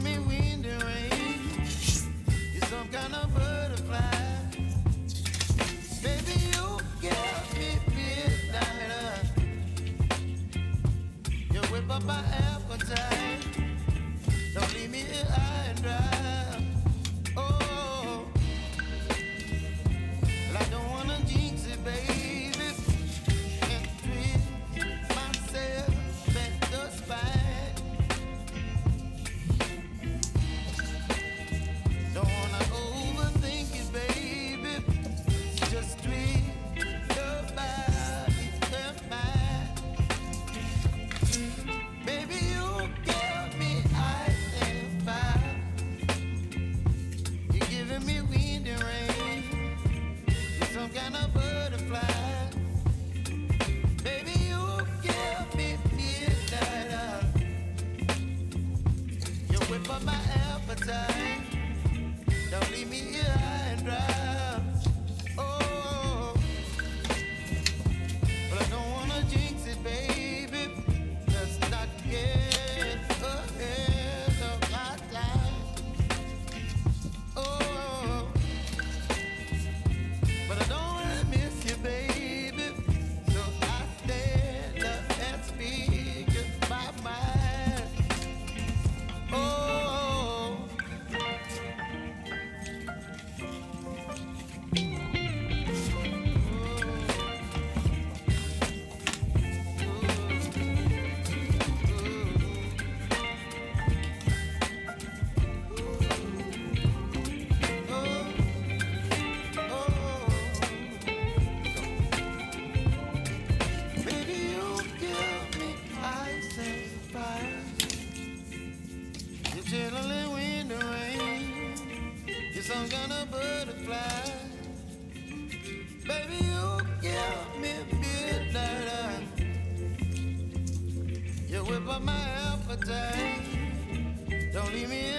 me wind and rain. You're some kind of butterfly. Baby, you give me midnight. You whip up my appetite. Don't leave me here high and dry. Oh, well, I don't wanna jinx it, baby, and twist myself at the spine. Don't wanna overthink it, baby. Just twist your body and mine. Baby, you give me ice and fire. You're giving me wind and rain. You're some kind of butterfly. Baby, you give me midnight. You whip up my appetite. Don't leave me here high and dry. Oh, but I don't wanna jinx it, baby. Let's not get ahead of my time. Oh, but I don't wanna miss you, baby. So I stand up and speak my mind. Oh. Baby, you give me ice and fire. You're chilling wind and rain. You're some kind of butterfly. Baby, you give me midnight. You whip up my appetite. Don't leave me